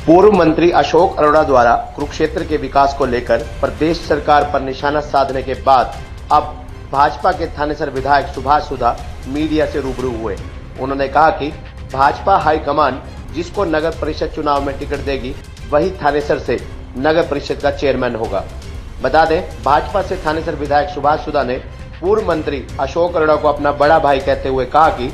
पूर्व मंत्री अशोक अरोड़ा द्वारा कुरुक्षेत्र के विकास को लेकर प्रदेश सरकार पर निशाना साधने के बाद अब भाजपा के थानेसर विधायक सुभाष सुधा मीडिया से रूबरू हुए। उन्होंने कहा कि भाजपा हाईकमान जिसको नगर परिषद चुनाव में टिकट देगी वही थानेसर से नगर परिषद का चेयरमैन होगा। बता दें, भाजपा से थानेसर विधायक सुभाष सुधा ने पूर्व मंत्री अशोक अरोड़ा को अपना बड़ा भाई कहते हुए कहा कि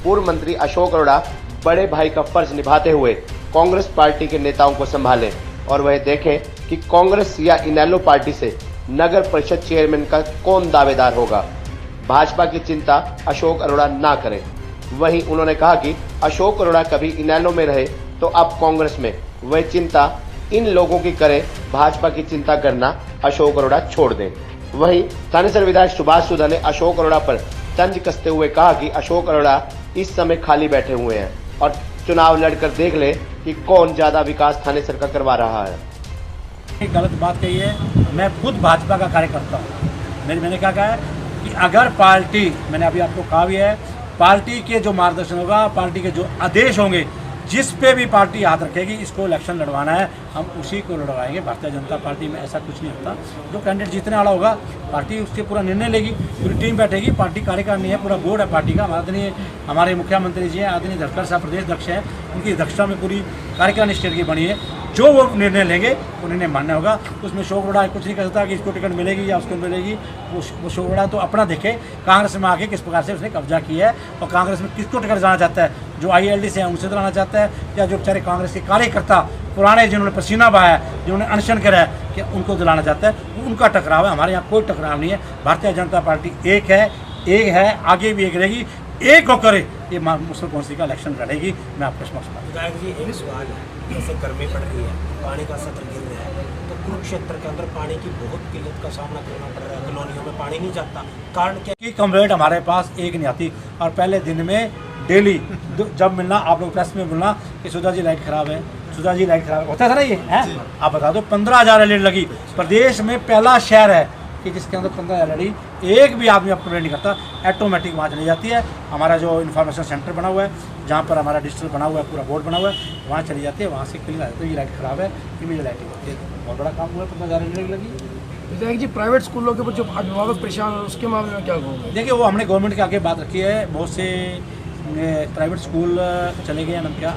पूर्व मंत्री अशोक अरोड़ा बड़े भाई का फर्ज निभाते हुए कांग्रेस पार्टी के नेताओं को संभालें और वह देखें कि कांग्रेस या इनेलो पार्टी से नगर परिषद चेयरमैन का कौन दावेदार होगा। भाजपा की चिंता अशोक अरोड़ा ना करें। वहीं उन्होंने कहा कि अशोक अरोड़ा कभी इनेलो में रहे तो अब कांग्रेस में, वह चिंता इन लोगों की करे, भाजपा की चिंता करना अशोक अरोड़ा छोड़ दें। वहीं थानेसर विधायक सुभाष सुधा ने अशोक अरोड़ा पर तंज कसते हुए कहा कि अशोक अरोड़ा इस समय खाली बैठे हुए हैं और चुनाव लड़कर देख ले कि कौन ज्यादा विकास थानेसर का करवा रहा है। गलत बात कही है। मैं खुद भाजपा का कार्यकर्ता हूँ। मैंने क्या कहा है कि अगर पार्टी, मैंने अभी आपको कहा भी है, पार्टी के जो मार्गदर्शन होगा, पार्टी के जो आदेश होंगे, जिस पे भी पार्टी हाथ रखेगी, इसको इलेक्शन लड़वाना है, हम उसी को लड़वाएंगे। भारतीय जनता पार्टी में ऐसा कुछ नहीं होता। जो कैंडिडेट जीतने वाला होगा, पार्टी उसके पूरा निर्णय लेगी, पूरी टीम बैठेगी, पार्टी कार्यकारिणी है, पूरा बोर्ड है पार्टी का। हमारे मुख्यमंत्री जी हैं, आदरणीय धनखड़ साहब प्रदेश अध्यक्ष हैं, उनकी अध्यक्षता में पूरी कार्यकारिणी स्टेट की बनी है। जो वो निर्णय लेंगे वो निर्णय मानना होगा। उसमें अशोक अरोड़ा कुछ नहीं कर सकता कि इसको टिकट मिलेगी या उसको मिलेगी। वो अशोक अरोड़ा तो अपना देखे, कांग्रेस में आके किस प्रकार से उसने कब्जा किया है और कांग्रेस में किसको टिकट जाना चाहता है। जो ILD से है उनसे दिलाना चाहता है या जो बेचारे कांग्रेस के कार्यकर्ता पुराने जिन्होंने पसीना बहाया है, जिन्होंने अनशन करा है, कि उनको दिलाना चाहता है, उनका टकराव है। हमारे यहाँ कोई टकराव नहीं है। भारतीय जनता पार्टी एक है, आगे भी एक रहेगी, एक होकर ये मुस्लिम कौंसिल का इलेक्शन लड़ेगी। मैं आपके समक्ष विधायक जी, एक सवाल है, जैसे गर्मी पड़ रही है, पानी का सत्र गिर रहा है, तो कुरुक्षेत्र के अंदर पानी की बहुत किल्लत का सामना करना पड़ रहा है। कॉलोनियों में पानी नहीं जाता, कारण क्या कि कंप्लेंट हमारे पास एक नहीं आती और पहले दिन में डेली जब मिलना, आप लोग प्रेस में मिलना कि सुधा जी लाइट खराब है, सुधा जी लाइट खराब होता था ना, ये है। आप बता दो 15,000 एलईडी लगी। प्रदेश में पहला शहर है कि जिसके अंदर 15,000 एलईडी, एक भी आदमी अब कंप्लेंट नहीं करता, ऑटोमेटिक वहाँ चली जाती है। हमारा जो इन्फॉर्मेशन सेंटर बना हुआ है, जहाँ पर हमारा डिजिटल बना हुआ है, पूरा बोर्ड बना हुआ है, वहाँ चली जाती है, वहाँ से क्लियर आती है, ये लाइट खराब है, इमीडिएट लाइटिंग होती है। बहुत बड़ा काम हुआ है, 15,000 एलईडी लगी। विधायक जी, प्राइवेट स्कूलों के बच्चों अभिभावक परेशान है, उसके मामले में क्या कहोगे? देखिए, वो हमने गवर्नमेंट के आगे बात रखी है। बहुत से प्राइवेट स्कूल चले गए हैं, हम क्या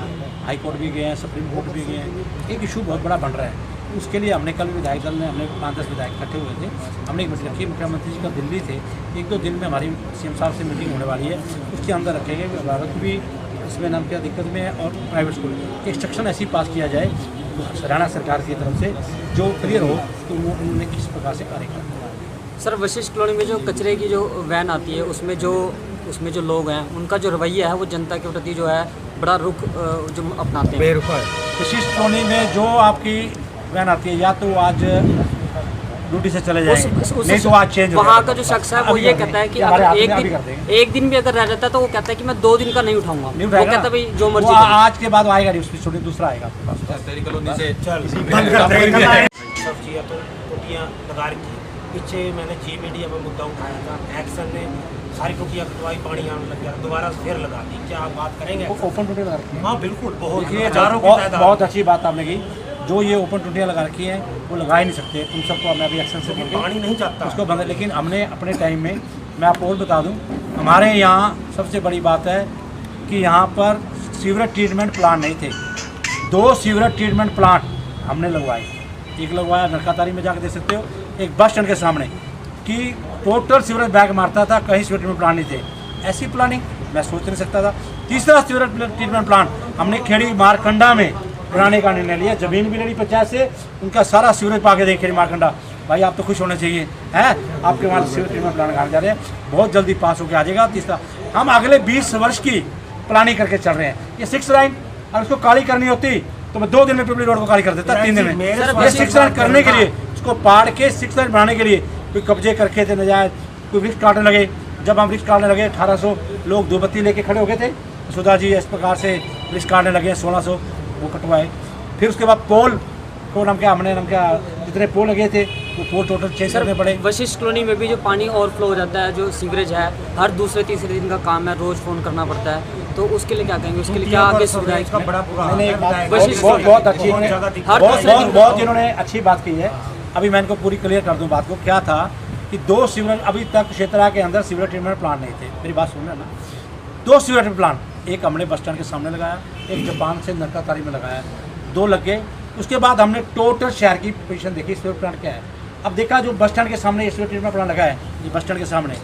हाई कोर्ट भी गए हैं, सुप्रीम कोर्ट भी गए हैं। एक इशू बहुत बड़ा बन रहा है। उसके लिए हमने कल विधायक दल में हमने 5-10 विधायक इकट्ठे हुए थे। हमने एक मीटिंग रखी, मुख्यमंत्री जी का दिल्ली थे, 1-2 दिन में हमारी CM साहब से मीटिंग होने वाली है। उसके अंदर रखेंगे कि अभिभावक भी इसमें नाम क्या दिक्कत में है और प्राइवेट स्कूल इंस्ट्रक्शन ऐसी पास किया जाए हरियाणा सरकार की तरफ से जो क्लियर हो तो वो उन्होंने किस प्रकार से कार्य करना है। सर, वशिष्ठ कॉलोनी में जो कचरे की जो वैन आती है, उसमें जो लोग हैं, उनका जो रवैया है वो जनता के प्रति जो है बड़ा रुख जो अपनाते हैं, बेरुखा है। वशिष्ठ कॉलोनी में जो आपकी वैन आती है, या तो आज ड्यूटी से चले जाएंगे, नहीं तो आज चेंज। वहाँ का जो शख्स है वो ये कहता है कि अगर एक दिन भी अगर रह जाता है तो वो कहता है कि मैं 2 दिन का नहीं उठाऊंगा। वो कहता है भाई जो मर्जी, आज के बाद आएगा नहीं, दूसरा आएगा आपके पास। तेरी कॉलोनी से सब्जियाँ तो टुटियाँ लगा रखी। पीछे मैंने जी मीडिया में मुद्दा उठाया था, एक्शन ने सारी टुटियाँ कटवाई, पानी आने लग गया, दोबारा फिर लगा दी। क्या आप बात करेंगे? ओपन टुटियाँ लगा रखी है। हाँ बिल्कुल, बहुत अच्छी बात आपने की। जो ये ओपन टुटियाँ लगा रखी हैं वो लगा ही नहीं सकते। उन सबको हमें अभी एक्शन से पानी नहीं जाता उसको बंद। लेकिन हमने अपने टाइम में, मैं आपको और बता दूं, हमारे यहाँ सबसे बड़ी बात है कि यहाँ पर सीवरेज ट्रीटमेंट प्लांट नहीं थे। 2 सीवरेज ट्रीटमेंट प्लांट हमने लगवाए। एक लगवाया नरकातारी में जाकर देख सकते हो, एक बस स्टैंड के सामने, कि टोटल सीवरेज बैग मारता था, कहीं सीवरेज ट्रीटमेंट प्लांट नहीं थे। ऐसी प्लानिंग मैं सोच नहीं सकता था। तीसरा सीवरेज ट्रीटमेंट प्लांट हमने खेड़ी मारकंडा में बनाने का निर्णय लिया। जमीन भी लेनी पंचायत से, उनका सारा सीवरेज पाके देखे खेड़ी मारकंडा। भाई आप तो खुश होने चाहिए, है आपके वहाँ सीवरेज ट्रीटमेंट प्लांट लगाने जा रहे हैं, बहुत जल्दी पास होकर आ जाएगा। तीसरा, हम अगले 20 वर्ष की प्लानिंग करके चल रहे हैं। ये 6 लाइन अगर उसको काली करनी होती तो मैं 2 दिन में पिपली रोड को काली कर देता, 3 दिन में। ये 6 लाइन करने के लिए, उसको पाड़ के 6 लाइन बनाने के लिए कोई कब्जे करके थे नजायज, कोई वृक्ष काटने लगे। जब हम वृक्ष काटने लगे, 1800 लोग दो बत्ती लेके खड़े हो गए थे। सुधा जी इस प्रकार से वृक्ष काटने लगे, 1600 वो कटवाए। फिर उसके बाद पोल को हमने जितने पोल लगे थे वो पोल टोटल चेंज करने पड़े। वशिष्ठ कॉलोनी में भी जो पानी ओवरफ्लो हो जाता है, जो सीवरेज है, हर दूसरे तीसरे दिन का काम है, रोज़ फ़ोन करना पड़ता है। तो उसके लिए क्या कहेंगे, उसके लिए क्या आगे सुविधाएं? इसका बड़ा बुरा हाल नहीं, है, एक बात विधायक बहुत अच्छी बहुत ज़्यादा इन्होंने दिक्कत बहुत बहुत इन्होंने अच्छी बात की है। अभी मैं इनको पूरी क्लियर कर दूं बात को। क्या था कि 2 सीवरेज अभी तक क्षेत्र के अंदर सीवरेज ट्रीटमेंट प्लांट नहीं थे। मेरी बात सुनना ना, 2 सीवरेज ट्रीटमेंट प्लांट, एक हमने बस स्टैंड के सामने लगाया, एक जापान से नरकातारी में लगाया, 2 लग गए। उसके बाद हमने टोटल शहर की पोजीशन देखी, सीवरेज प्लांट क्या है। अब देखा जो बस स्टैंड के सामने सीवरेज ट्रीटमेंट प्लांट लगा है, ये बस स्टैंड के सामने,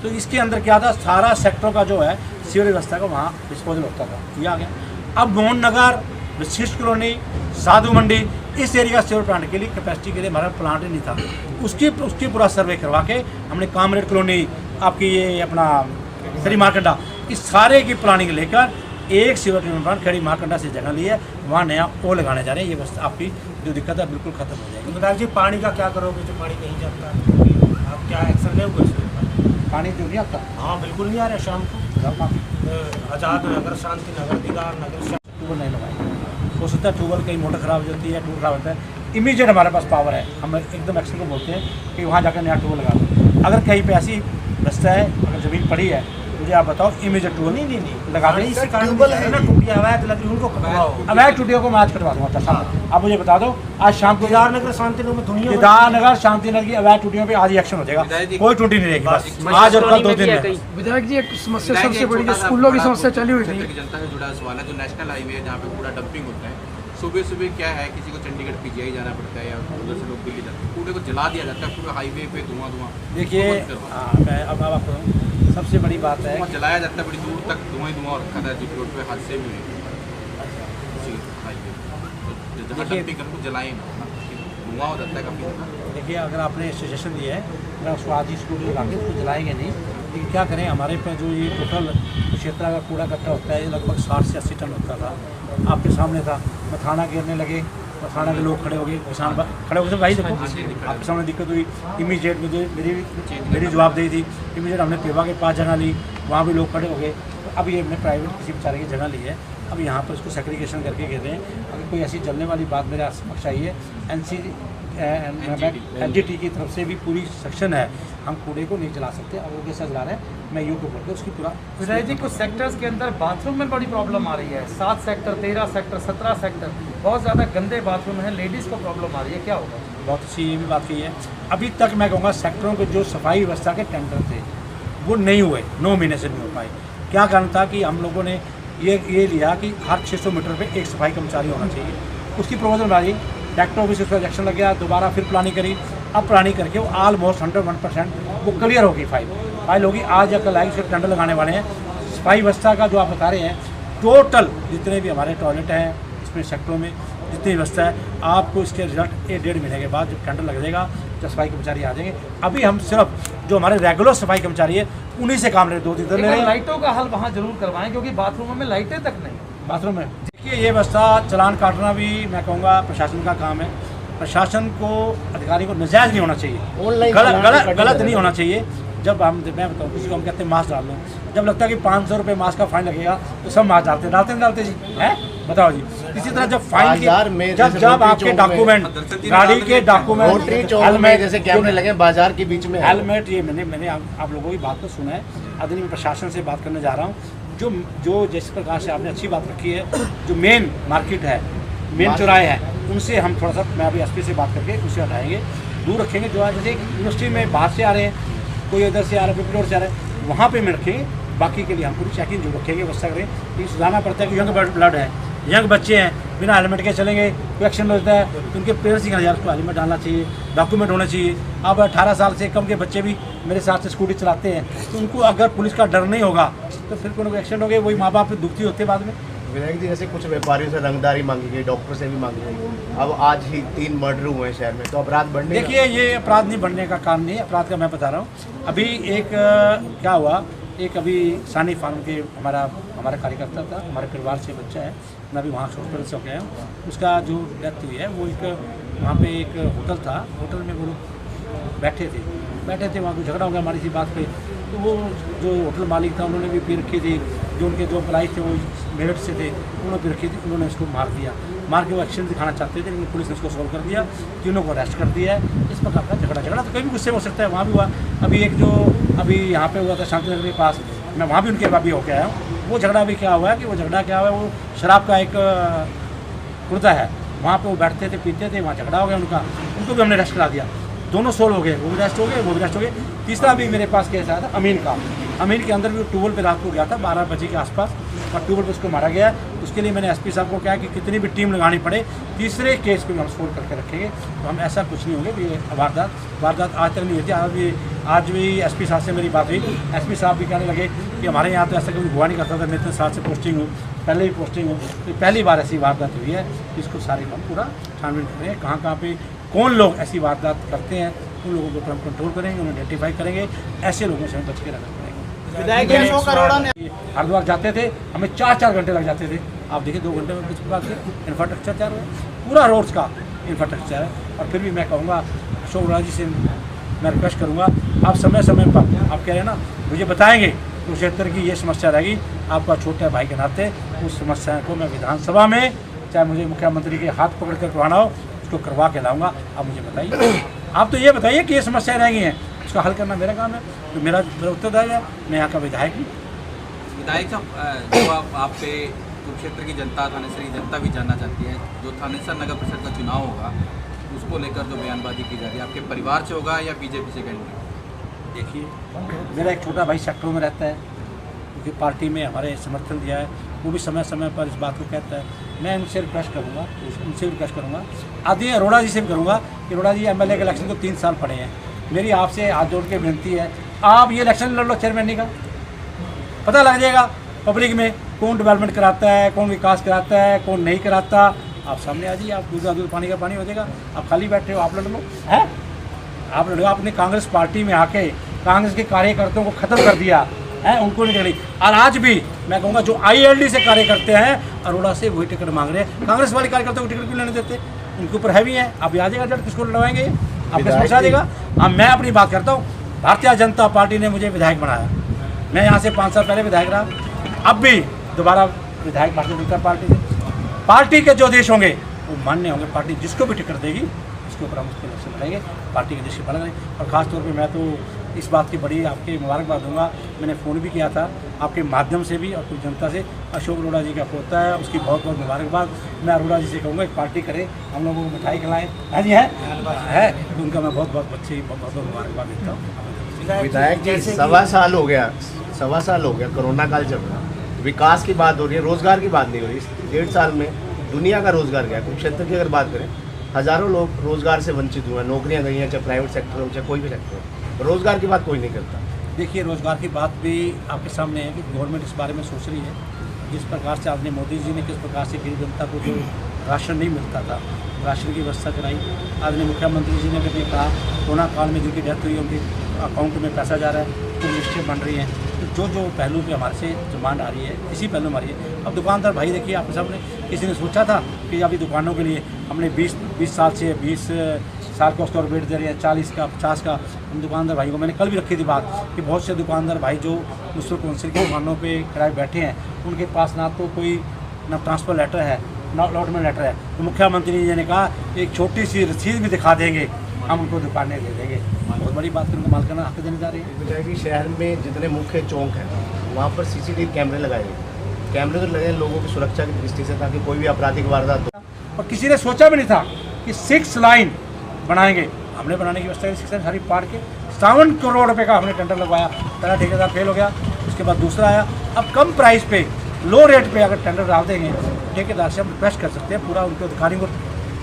तो इसके अंदर क्या था, सारा सेक्टरों का जो है सीवरेज व्यवस्था का वहाँ डिस्पोजल होता था, ये आ गया। अब मोहन नगर, विशिष्ट कॉलोनी, साधु मंडी, इस एरिया सीवर प्लांट के लिए कैपेसिटी के लिए हमारा प्लांट ही नहीं था। उसकी पूरा सर्वे करवा के हमने कामरेड कॉलोनी, आपकी ये अपना खड़ी मारकंडा, इस सारे की प्लानिंग लेकर एक सीवर ट्रीटमेंट प्लांट खड़ी मारकंडा से जगह ली है, वहाँ नया वो लगाने जा रहे हैं। ये बस आपकी जो दिक्कत है बिल्कुल खत्म हो जाएगी। विधायक जी पानी का क्या करोगे, जो पानी नहीं जाता, आप क्या एक्शन लोगे इसके ऊपर? पानी जो नहीं आता, हाँ बिल्कुल नहीं आ रहा शाम को, आज़ाद नगर, शांति नगर, दीदार नगर, ट्यूबवेल नहीं लगाए। हो सकता है ट्यूबवेल कहीं मोटर खराब हो जाती है, ट्यूब खराब होता है, इमीडिएट हमारे पास पावर है, हम एकदम एक्शन को बोलते हैं कि वहाँ जाकर नया ट्यूबवेल लगा दो। अगर कहीं पे ऐसी रास्ता है, अगर ज़मीन पड़ी है, मुझे आप बताओ, इमीडिएट ट्यूबवेल नहीं लगा दें। ट्यूबवेल है ना, टूटिया अवैध लगी, उनको कटवाओ। अवैध टूटियों को मैं आज कटवा दूँगा। अच्छा आप मुझे बता दो, आज शाम को दीदार नगर, शांति नगर में दुनिया दीदार नगर, शांति नगर की अवैध टूटियों पे आज ही एक्शन हो जाएगा, कोई टूटी नहीं रहेगी, बस आज और कल 2 दिन में। विधायक जी, एक समस्या सबसे बड़ी जो स्कूलों की समस्या चली हुई थी, जनता से जुड़ा सवाल है, जो नेशनल हाईवे है जहाँ पे कूड़ा डंपिंग होता है, सुबह सुबह क्या है, किसी को चंडीगढ़ पीजीआई जाना पड़ता है या उधर से लोग दिल्ली जाते हैं, कूड़े को जला दिया जाता है पूरा हाईवे पे, धुआं। देखिए मैं अब आपको सबसे बड़ी बात है, जलाया जाता है, बड़ी दूर तक धुआं ही धुआं रखा था, जिस रोड पे हादसे भी हुए हाईवे, तो जहाँ डंपिंग करके जलाएं ना, धुआं हो जाता है काफ़ी। देखिए अगर आपने सजेशन दिया है, मैं उसको आज ही स्कूल लगा के उसको जलाएंगे नहीं, लेकिन क्या करें, हमारे पे जो ये टोटल क्षेत्र का कूड़ा इकट्ठा होता है, लगभग 60 से 80 टन होता था। आपके सामने था, मथाना गिरने लगे, मथाना के लोग खड़े हो गए, किसान खड़े हो गए, भाई देखो आपके सामने दिक्कत हुई, इमीडिएट मुझे मेरी जवाबदेही थी, इमीडिएट हमने पेवा के पास जगह ली, वहाँ भी लोग खड़े हो गए। अब ये हमने प्राइवेट किसी बेचारे की जगह ली है, अब यहाँ पर उसको सेग्रीगेशन करके गिर रहे हैं। अगर कोई ऐसी जलने वाली बात मेरे समक्ष आई है, NGT की तरफ से भी पूरी सेक्शन है, हम कूड़े को नहीं जला सकते। अब वो कैसा जला रहे हैं, मैं यूट्यूब पर उसकी पूरा। विधायक जी, कुछ सेक्टर्स के अंदर बाथरूम में बड़ी प्रॉब्लम आ रही है, 7 सेक्टर, 13 सेक्टर, 17 सेक्टर, बहुत ज़्यादा गंदे बाथरूम हैं, लेडीज़ को प्रॉब्लम आ रही है, क्या होगा? बहुत अच्छी ये भी बात की है। अभी तक मैं कहूँगा सेक्टरों के जो सफाई व्यवस्था के टेंडर थे वो नहीं हुए, 9 महीने से नहीं हो पाए। क्या कारण था कि हम लोगों ने ये लिया कि हर 600 मीटर पे एक सफाई कर्मचारी होना चाहिए, उसकी प्रपोजल बनाई, डायरेक्टर ऑफिस उसका रिजेक्शन लग गया, दोबारा फिर प्लानिंग करी, अब प्लानिंग करके वो ऑलमोस्ट 101% वो क्लियर होगी, फाइल होगी, आज या कल आएगी, उसके टेंडर लगाने वाले हैं। सफाई व्यवस्था का जो आप बता रहे हैं, टोटल जितने भी हमारे टॉयलेट हैं इसमें सेक्टरों में जितनी व्यवस्था है, आपको इसके रिजल्ट 1-1.5 महीने के बाद जब टेंडर लग जाएगा तो सफाई कर्मचारी आ जाएंगे। अभी हम सिर्फ जो हमारे रेगुलर सफाई कर्मचारी है उन्हीं से काम ले रहे, 2-3 दिन ले रहे हैं। लाइटों का हल वहाँ जरूर करवाएं, क्योंकि बाथरूमों में लाइटें तक नहीं। बाथरूम में देखिए ये व्यवस्था, चलान काटना भी मैं कहूँगा प्रशासन का काम है। प्रशासन को, अधिकारी को नजायज़ नहीं होना चाहिए, गलत नहीं होना चाहिए। जब मैं बताऊँ किसी को हम कहते हैं मास्क डाल लो, जब लगता है कि 500 रुपये मास्क का फाइन लगेगा तो सब मास्क डालते जी हैं, बताओ जी। इसी तरह जब फाइन जब आपके डॉक्यूमेंट, गाड़ी के डॉक्यूमेंट, हेलमेट जैसे कैमरे लगे बाजार के बीच में, हेलमेट, ये मैंने आप लोगों की बात को सुना है, आदरणीय प्रशासन से बात करने जा रहा हूँ। जो जिस प्रकार से आपने अच्छी बात रखी है, जो मेन मार्केट है, मेन चौराहे हैं, उनसे हम थोड़ा सा, मैं अभी SP से बात करके उसे हटाएंगे, दूर रखेंगे। जो आज जैसे यूनिवर्सिटी में बाहर से आ रहे हैं, कोई इधर से आ रहा है, पिपलोड से आ रहा है, वहाँ पे में रखेंगे। बाकी के लिए हम पूरी चेकिंग जो रखेंगे व्यवस्था करें। ये सुधारना पड़ता है कि यंग ब्लड है, यंग बच्चे हैं, बिना हेलमेट के चलेंगे, कोई एक्शन होता है तो उनके पेरेंट्स ही कहना यार उसको हेलमेट डालना चाहिए, डॉक्यूमेंट होने चाहिए। अब 18 साल से कम के बच्चे भी मेरे साथ से स्कूटी चलाते हैं, तो उनको अगर पुलिस का डर नहीं होगा तो फिर कोई एक्शन हो गए, वही माँ बाप पे दुखती होते बाद में। विधायक जी, जैसे कुछ व्यापारियों से रंगदारी मांगी गई, डॉक्टर से भी मांगी गई, अब आज ही 3 मर्डर हुए हैं शहर में, तो अपराध बढ़ने। देखिए ये अपराध नहीं बढ़ने का कारण नहीं है, अपराध का मैं बता रहा हूँ। अभी एक क्या हुआ, एक अभी सानी फार्म के हमारा कार्यकर्ता था, हमारे परिवार से बच्चा है, मैं अभी वहाँ हॉस्पिटल से हो गया हूँ, उसका जो डेथ हुई है वो एक वहाँ पे एक होटल था, होटल में वो लोग बैठे थे, वहाँ को झगड़ा हो गया हमारी सी बात पे, तो वो जो होटल मालिक था उन्होंने भी पी रखी थी, जो उनके जो एम्प्लॉइज थे वो मेरठ से थे, उन्होंने पी रखी थी, उन्होंने उसको मार के वो एक्शन दिखाना चाहते थे, लेकिन पुलिस ने उसको सॉल्व कर दिया, तीनों को अरेस्ट कर दिया है। इस प्रकार का झगड़ा तो कभी भी गुस्से में हो सकता है, वहाँ भी हुआ। अभी एक जो अभी यहाँ पे हुआ था शांति नगर के पास, मैं वहाँ भी उनके अभी होकर आया हूँ, वो झगड़ा भी क्या हुआ है कि वो झगड़ा क्या हुआ है, वो शराब का एक कुर्ता है, वहाँ पे वो बैठते थे पीते थे, वहाँ झगड़ा हो गया उनका, उनको भी हमने अरेस्ट करा दिया। दोनों सोल हो गए, वो भी अरेस्ट हो गए, वो भी अरेस्ट हो गए। तीसरा भी मेरे पास केस आया था अमीन का। अमीन के अंदर भी वो ट्यूबवेल पे रात को गया था 12 बजे के आसपास और ट्यूबवेल पे उसको मारा गया है। उसके लिए मैंने एसपी साहब को कहा कि कितनी भी टीम लगानी पड़े, तीसरे केस पे हम सोल्व करके रखेंगे, तो हम ऐसा कुछ नहीं होंगे। ये वारदात आज तक नहीं हुई थी। आज भी एसपी साहब से मेरी बात हुई, एसपी साहब भी कहने लगे कि हमारे यहाँ तो ऐसा कभी हुआ नहीं करता था, मैं इतने साल से पोस्टिंग हूँ, पहले भी पोस्टिंग हूँ, तो पहली बार ऐसी वारदात हुई है। इसको सारे हम पूरा छानबीन कर रहे हैं, कहाँ पे कौन लोग ऐसी वारदात करते हैं, उन लोगों को हम कंट्रोल करेंगे, उन्हें आइडेंटिफाई करेंगे, ऐसे लोगों से हमें बच के रखना पड़ेगा। हरिद्वार जाते थे, हमें 4-4 घंटे लग जाते थे, आप देखिए 2 घंटे में किस प्रकार से इंफ्रास्ट्रक्चर तैयार है, पूरा रोड्स का इंफ्रास्ट्रक्चर है। और फिर भी मैं कहूँगा अशोक अरोड़ा जी से मैं रिक्वेस्ट करूँगा, आप समय समय पर आप कह रहे हैं ना, मुझे बताएंगे कुरुक्षेत्र की ये समस्या रहेगी, आपका छोटे भाई के नाते उस समस्या को मैं विधानसभा में, चाहे मुझे मुख्यमंत्री के हाथ पकड़ कर करवाना हो, उसको करवा के लाऊंगा। आप मुझे बताइए, आप तो ये बताइए कि ये समस्याएं रह गई हैं, उसका हल करना मेरा काम है, तो मेरा उत्तरदायित्व है, मैं यहाँ का विधायक हूँ। विधायक साहब, जो आप पे कुरुक्षेत्र की जनता, थानेसर की जनता भी जानना चाहती है, जो थानेसर नगर परिषद का चुनाव होगा उसको लेकर जो बयानबाजी की जा रही है, आपके परिवार से होगा या बीजेपी से करेंगे? देखिए, मेरा एक छोटा भाई सेक्टरों में रहता है, क्योंकि पार्टी में हमारे समर्थन दिया है, वो भी समय समय पर इस बात को कहता है। मैं उनसे रिक्वेस्ट करूँगा, आदि अरोड़ा जी से भी करूँगा कि अरोड़ा जी एमएलए के इलेक्शन को 3 साल पड़े हैं, मेरी आपसे हाथ जोड़ के विनती है, आप ये इलेक्शन लड़ लो चेयरमैन का, पता लग जाएगा पब्लिक में कौन डेवलपमेंट कराता है, कौन विकास कराता है, कौन नहीं कराता। आप सामने आ जाइए, आप दूध पानी का पानी हो जाएगा। आप खाली बैठे हो, आप लड़ लो, है आप लड़ो। आपने कांग्रेस पार्टी में आके कांग्रेस के कार्यकर्ताओं को खत्म कर दिया है, उनको नहीं लड़ी। और आज भी मैं कहूँगा जो ILD से कार्य करते हैं, अरोड़ा से वही टिकट मांग रहे हैं, कांग्रेस वाले कार्यकर्ताओं को टिकट क्यों लेने देते? उनके ऊपर हैवी है। आप आ जाएगा, जब किसको लड़वाएंगे, आप किसको बचा देगा? अब मैं अपनी बात करता हूँ, भारतीय जनता पार्टी ने मुझे विधायक बनाया, मैं यहाँ से 5 साल पहले विधायक रहा, अब भी दोबारा विधायक भारतीय जनता पार्टी से। पार्टी के जो देश होंगे वो मान्य होंगे, पार्टी जिसको भी टिकट देगी उसके ऊपर हम उसको इलेक्शन करेंगे, पार्टी के देश के बना। और ख़ासतौर पे मैं तो इस बात की बड़ी आपके मुबारकबाद दूंगा, मैंने फ़ोन भी किया था आपके माध्यम से भी और कुछ जनता से, अशोक अरोड़ा जी का पोता है, उसकी बहुत बहुत मुबारकबाद। मैं अरोड़ा जी से कहूँगा एक पार्टी करें, हम लोगों को मिठाई खिलाएँ, हाँ जी है तो उनका मैं बहुत बहुत मुबारकबाद देता हूँ। विधायक जी, सवा साल हो गया कोरोना काल चल रहा, विकास की बात हो रही है, रोजगार की बात नहीं हो रही। 1.5 साल में दुनिया का रोजगार गया। कुरुक्षेत्र की अगर बात करें, हज़ारों लोग रोजगार से वंचित हुए हैं, नौकरियां गई हैं, चाहे प्राइवेट सेक्टर हो चाहे कोई भी सेक्टर हो, रोजगार की बात कोई नहीं करता। देखिए, रोजगार की बात भी आपके सामने है कि गवर्नमेंट इस बारे में सोच रही है। जिस प्रकार से आपने मोदी जी ने किस प्रकार से गरीब जनता को जो राशन नहीं मिलता था, राशन की व्यवस्था कराई। आदरणीय मुख्यमंत्री जी ने भी कहा, कोरोना काल में जिनकी डेथ हुई उनके अकाउंट में पैसा जा रहा है, तो लिस्टें बन रही हैं। तो जो पहलू पे हमारे से डिमांड आ रही है, इसी पहलू में आ रही है। अब दुकानदार भाई देखिए, आपके सामने किसी ने सोचा था कि अभी दुकानों के लिए हमने 20 साल से 20 साल का स्टोर वेट दे रहे हैं, 40 का 50 का। हम दुकानदार भाई को, मैंने कल भी रखी थी बात कि बहुत से दुकानदार भाई जो मुस्लिम काउंसिल के दुकानों पे किराए बैठे हैं, उनके पास ना तो कोई ना ट्रांसफ़र लेटर है ना अलॉटमेंट लेटर है। तो मुख्यमंत्री जी ने कहा एक छोटी सी रसीद भी दिखा देंगे, हम उनको दुकानें दे देंगे। बहुत बड़ी बात उनको मालिकाना हक देने जा रही है। विधायक शहर में जितने मुख्य चौक हैं वहाँ पर CCTV कैमरे लगाए गए, कैमरे तो लगे लोगों की सुरक्षा की दृष्टि से, ताकि कोई भी आपराधिक वारदात हो। और किसी ने सोचा भी नहीं था कि 6 लाइन बनाएंगे, हमने बनाने की व्यवस्था की। 6 लाइन सारी पाड़ के 57 करोड़ रुपए का हमने टेंडर लगवाया, पहला ठेकेदार फेल हो गया, उसके बाद दूसरा आया। अब कम प्राइस पे, लो रेट पे अगर टेंडर डाल देंगे, ठेकेदार से हम रिक्वेस्ट कर सकते हैं, पूरा उनके अधिकारियों को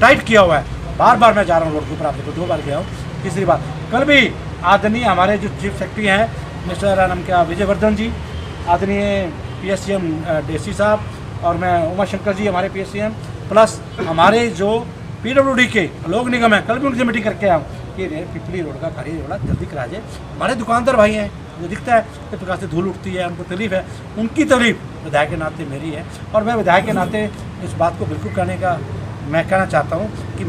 टाइट किया हुआ है। बार बार मैं जा रहा हूँ रोड के ऊपर, आपको 2 बार गया हूँ। तीसरी बात, कल भी आदरणीय हमारे जो चीफ सेक्रेटरी हैं मिस्टर नाम क्या विजयवर्धन जी, आदरणीय PSCM DC साहब, और मैं उमाशंकर जी हमारे PSCM, प्लस हमारे जो PWD के लोक निगम है, कल भी उनसे मीटिंग करके आया हूँ कि पिपली रोड का कार्य थोड़ा जल्दी करा जाए। हमारे दुकानदार भाई हैं, जो दिखता है किस प्रकार से धूल उठती है, उनको तकलीफ है, उनकी तकलीफ विधायक के नाते मेरी है। और मैं विधायक के नाते इस बात को बिल्कुल करने का मैं कहना चाहता हूँ कि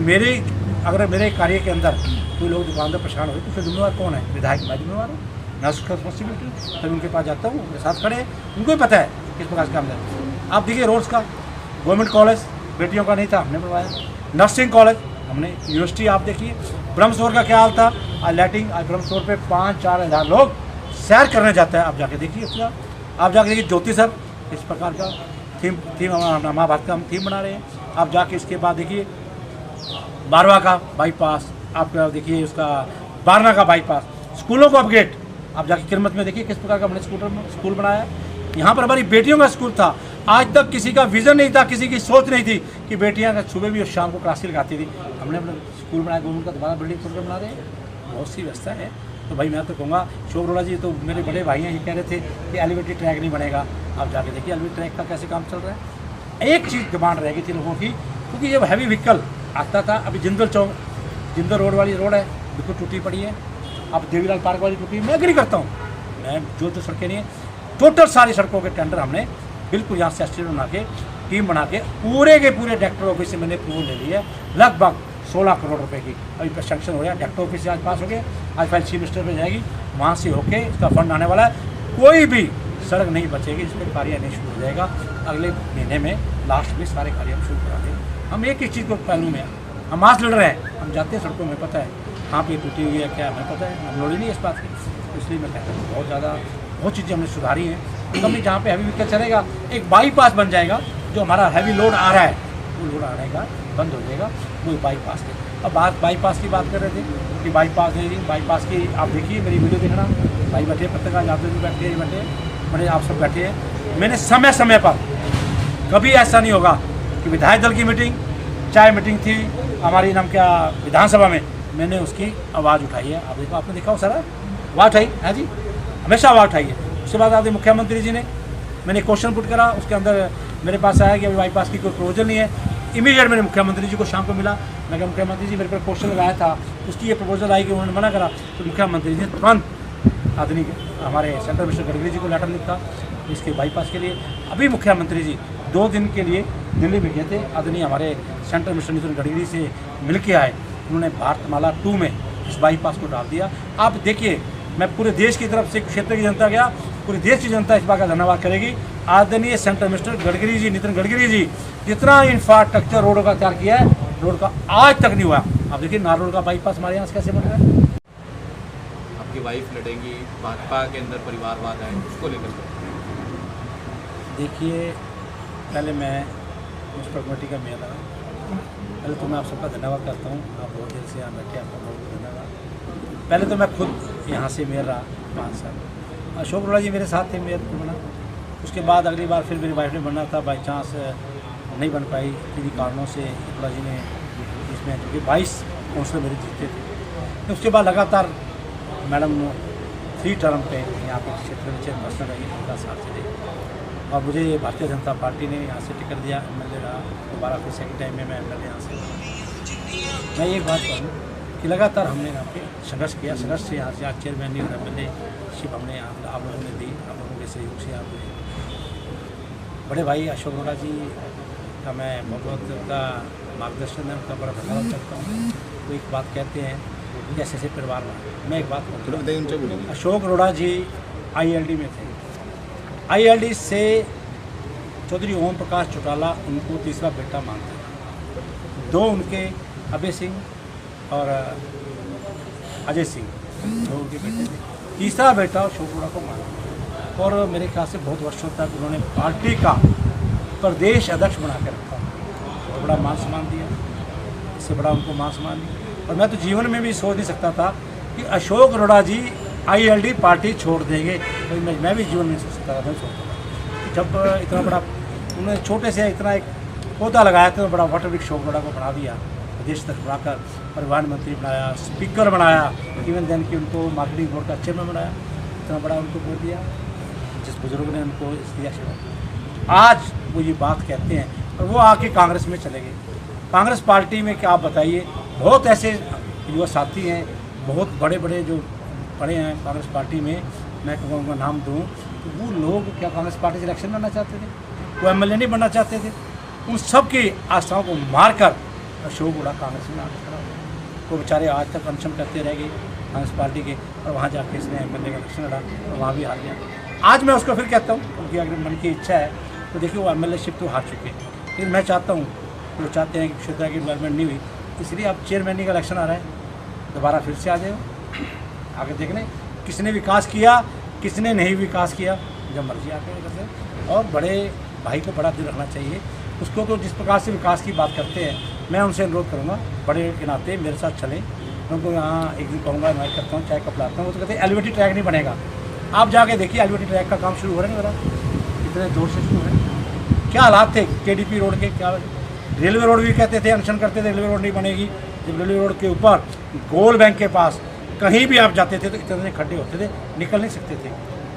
अगर मेरे कार्य के अंदर कोई लोग दुकानदार परेशान हो, तो उसका जिम्मेवार कौन है? विधायक, मैं जिम्मेवार हूँ, मैं उसका रिस्पॉन्सिबिलिटी। तभी उनके पास जाता हूँ, उनके साथ खड़े हैं, उनको भी पता है किस प्रकार से काम है। आप देखिए रोड्स का, गवर्नमेंट कॉलेज बेटियों का नहीं था, हमने बनवाया। नर्सिंग कॉलेज हमने, यूनिवर्सिटी आप देखिए। ब्रह्मसरोवर का क्या हाल था, आज लाइटिंग, आज ब्रह्मसरोवर पे 5-4 हज़ार लोग सैर करने जाता है। आप जाके देखिए उसका, आप जाके देखिए ज्योति सर इस प्रकार का थीम महाभारत का हम थीम बना रहे हैं। आप जाके इसके बाद देखिए 12वां का बाईपास, आप देखिए उसका 12वां का बाईपास, स्कूलों को अपग्रेड, आप जाके किरमत में देखिए किस प्रकार का हमने स्कूल बनाया। यहाँ पर हमारी बेटियों का स्कूल था, आज तक किसी का विजन नहीं था, किसी की सोच नहीं थी कि बेटियाँ सुबह भी और शाम को क्लासेस लगाती थी। हमने अपना स्कूल बनाया, गवर्नमेंट का दोबारा बिल्डिंग प्रोग्राम बना रहे हैं, बहुत सी व्यवस्था है। तो भाई मैं तो कहूँगा अशोक अरोड़ा जी, तो मेरे बड़े भाई हैं, ये कह रहे थे कि एलिवेटेड ट्रैक नहीं बनेगा। आप जाके देखिए एलिवेटेड ट्रैक का कैसे काम चल रहा है। एक चीज़ डिमांड रहेगी थी लोगों की, क्योंकि ये हैवी व्हीकल आता था, अभी जिंदल चौक, जिंदल रोड वाली रोड है बिल्कुल टूटी पड़ी है, अब देवीलाल पार्क वाली टूटी। मैं एग्री करता हूँ, मैं जो सड़कें नहीं है, टोटल सारी सड़कों के टेंडर हमने बिल्कुल यहाँ से एस्टिमेट बना के टीम बना के पूरे के पूरे डायरेक्टर ऑफिस से मैंने अप्रूवल ले ली है, लगभग 16 करोड़ रुपए की अभी सेंक्शन हो रहा है। डायरेक्टर ऑफिस से आज पास हो गया, आज फाइल चीफ मिनिस्टर पे जाएगी, वहाँ से होके इसका फंड आने वाला है। कोई भी सड़क नहीं बचेगी, इस पर कार्य नहीं शुरू हो जाएगा। अगले महीने में लास्ट में सारे कार्य हम शुरू करा देंगे। हम एक चीज़ को पहलू में हम मास लीडर हैं, हम जाते हैं सड़कों में, पता है कहाँ पे टूटी हुई है, क्या हमें पता है, हम लोड़ी नहीं है इस बात की। इसलिए मैं कहता हूँ बहुत चीज़ें हमने सुधारी हैं। कभी जहाँ पे हैवी व्हीकल चलेगा, एक बाईपास बन जाएगा, जो हमारा हैवी लोड आ रहा है वो लोड आने का बंद हो जाएगा, वो बाईपास के। अब बाईपास की बात कर रहे थे कि बाईपास है, बाईपास की आप देखिए मेरी वीडियो देखना, भाई बैठे पत्रकार जाते भी बैठे बड़े आप सब बैठे हैं। मैंने समय समय पर, कभी ऐसा नहीं होगा कि विधायक दल की मीटिंग, चाहे मीटिंग थी हमारी नाम क्या विधानसभा में, मैंने उसकी आवाज़ उठाई है। आप देखो, आपने देखा हो सारा आवाज़ उठाई है जी, हमेशा आवाज़ उठाई है। उसके बाद आपने मुख्यमंत्री जी ने, मैंने क्वेश्चन पुट करा, उसके अंदर मेरे पास आया कि अभी बाईपास की कोई प्रपोजल नहीं है। इमीडिएट मैंने मुख्यमंत्री जी को शाम को मिला, मैं कहा मुख्यमंत्री जी मेरे पर क्वेश्चन लगाया था, उसकी ये प्रपोजल आई कि उन्होंने मना करा। तो मुख्यमंत्री जी ने तुरंत आदमी हमारे सेंट्रल मिनिस्टर गडकरी जी को लेटर लिखा इसके बाईपास के लिए। अभी मुख्यमंत्री जी 2 दिन के लिए दिल्ली में गए थे, आदरणीय हमारे सेंट्रल मिनिस्टर नितिन गडकरी से मिल के आए, उन्होंने भारतमाला 2 में इस बाईपास को डाल दिया। आप देखिए, मैं पूरे देश की तरफ से, क्षेत्र की जनता गया, पूरे देश की जनता इस बात का धन्यवाद करेगी। आदरणीय सेंट्रल मिनिस्टर गडकरी जी, नितिन गडकरी जी, जितना इंफ्रास्ट्रक्चर रोडों का तैयार किया है, रोड का आज तक नहीं हुआ। आप देखिए नार रोड का बाईपास हमारे यहाँ से कैसे बन रहा है। आपकी वाइफ लड़ेंगी, भाजपा के अंदर परिवारवाद है, उसको लेकर देखिए, पहले मैं म्यूनसिपल कमेटी का मेयर रहा, पहले तो मैं आप सबका धन्यवाद करता हूँ, आप बहुत देर से यहाँ बैठे, आपका बहुत धन्यवाद। पहले तो मैं खुद यहाँ से मेयर रहा 5 साल, अशोक अरोड़ा जी मेरे साथ थे मेयर बना। उसके बाद अगली बार फिर मेरी वाइफ ने बनना था, बाई चांस नहीं बन पाई किन्हीं कारणों से। अरोड़ा जी ने इसमें क्योंकि 22 काउंसिलर मेरे जीते थे। उसके बाद लगातार मैडम 3 टर्म पे यहाँ पे क्षेत्र में चेयरपर्सन रही, उनका साथ चले, और मुझे भारतीय जनता पार्टी ने यहाँ से टिकट दिया, MLA रहा दोबारा, फिर सेकेंड टाइम में मैं MLA यहाँ से। मैं एक बात कहूँ कि लगातार हमने यहाँ पे संघर्ष किया, संघर्ष से यहाँ से आज चेयरमैन नहीं और MLA शिप हमने यहाँ आप लोगों ने दी, आप लोगों के सहयोग से। आप बड़े भाई अशोक अरोड़ा जी का मैं बहुत उनका मार्गदर्शन है, उनका बड़ा धन्यवाद करता हूँ। वो एक बात कहते हैं कैसे से परिवार में, मैं एक बात कहूँ, अशोक अरोड़ा जी ILD में थे, ILD से चौधरी ओम प्रकाश चौटाला उनको तीसरा बेटा मानते हैं। 2 उनके अभय सिंह और अजय सिंह, 2 उनके बेटे थे, तीसरा बेटा अशोक अरोड़ा को माना। और मेरे ख्याल से बहुत वर्षों तक उन्होंने पार्टी का प्रदेश अध्यक्ष बना के रखा, बहुत बड़ा मान सम्मान दिया, इससे बड़ा उनको मान सम्मान नहीं। और मैं तो जीवन में भी सोच नहीं सकता था कि अशोक अरोड़ा जी ILD पार्टी छोड़ देंगे, तो मैं भी जीवन में सोच सकता था, मैं सोचता था जब इतना बड़ा उन्होंने छोटे से इतना एक पौधा लगाया था, तो बड़ा वाटर वृक्ष अशोक अरोड़ा को बना दिया, प्रदेश तक बढ़ाकर परिवहन मंत्री बनाया, स्पीकर बनाया, इवन देन कि उनको मार्केटिंग बोर्ड का चेयरमैन बनाया, इतना बड़ा उनको बोल दिया जिस बुजुर्ग ने उनको दिया सेवा। आज वो ये बात कहते हैं और वो आके कांग्रेस में चले गए। कांग्रेस पार्टी में क्या आप बताइए, बहुत ऐसे युवा साथी हैं, बहुत बड़े बड़े जो पड़े हैं कांग्रेस पार्टी में, मैं उनका नाम दूँ तो वो लोग क्या कांग्रेस पार्टी से इलेक्शन लड़ना चाहते थे, वो MLA नहीं बनना चाहते थे। उन सब की आशाओं को मार कर अशोक अरोड़ा कांग्रेस में आकर खड़ा हुआ। वो बेचारे आज तक अनशन करते रह गए कांग्रेस पार्टी के, और वहाँ जाके इसने MLA का इलेक्शन लड़ा और वहाँ भी हार गया। आज मैं उसको फिर कहता हूँ, उनकी अगर मन की इच्छा है तो देखिए वो MLA शिप तो हार चुके हैं, लेकिन मैं चाहता हूँ, वो चाहते हैं कि क्षेत्र की डेवलपमेंट नहीं हुई, इसलिए अब चेयरमैन का इलेक्शन आ रहा है, दोबारा फिर से आ जाए, आगे देखने किसने विकास किया किसने नहीं विकास किया, जब मर्जी आके कर सकते। और बड़े भाई को बड़ा दिल रखना चाहिए, उसको तो जिस प्रकार से विकास की बात करते हैं, मैं उनसे अनुरोध करूँगा बड़े के नाते मेरे साथ चलें। उनको यहाँ एक दिन कहूँगा, इन्वाइट करता हूँ, चाय कप लाता हूँ। वो तो कहते हैं एलिवेटेड ट्रैक नहीं बनेगा। आप जाके देखिए एलिवेटेड ट्रैक का काम शुरू हो रहा है मेरा, इतने जोर से शुरू है। क्या हालात थे केडीपी रोड के, क्या रेलवे रोड भी कहते थे, अनशन करते थे रेलवे रोड नहीं बनेगी। जब रेलवे रोड के ऊपर गोल बैंक के पास कहीं भी आप जाते थे तो इतने खड्डे होते थे, निकल नहीं सकते थे।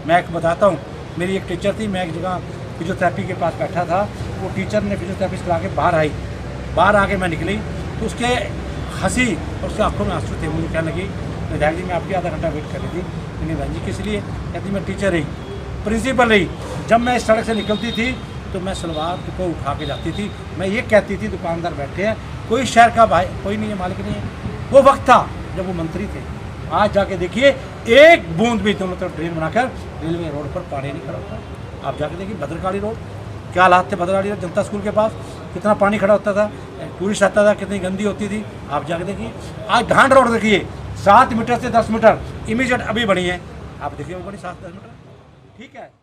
मैं एक बताता हूँ, मेरी एक टीचर थी, मैं एक जगह फिजियोथेरेपी के पास बैठा था, वो टीचर ने फिजियोथेरेपी करा के बाहर आई, बाहर आके मैं निकली तो उसके हंसी और उसके आंखों में आंसू थे। मुझे कहने लगी विधायक जी मैं आपकी आधा घंटा वेट कर रही थी। मैंने बहन जी किस लिए? कहती मैं टीचर रही, प्रिंसिपल रही, जब मैं इस सड़क से निकलती थी तो मैं सलवार को उठा के जाती थी। मैं ये कहती थी दुकानदार बैठे हैं, कोई शहर का भाई कोई नहीं है, मालिक नहीं है। वो वक्त था जब वो मंत्री थे। आज जाके देखिए एक बूंद भी दोनों तरफ ड्रेन बनाकर रेलवे रोड पर पानी नहीं खड़ा होता। आप जाके देखिए भद्रकाली रोड क्या हालात थे, भद्रकाली रोड जनता स्कूल के पास कितना पानी खड़ा होता था, टूरिस्ट आता था, कितनी गंदी होती थी। आप जाके देखिए आज ढांड रोड देखिए 7 मीटर से 10 मीटर इमीडिएट अभी बनी है, आप देखिए वो बड़ी 7-10 मीटर, ठीक है।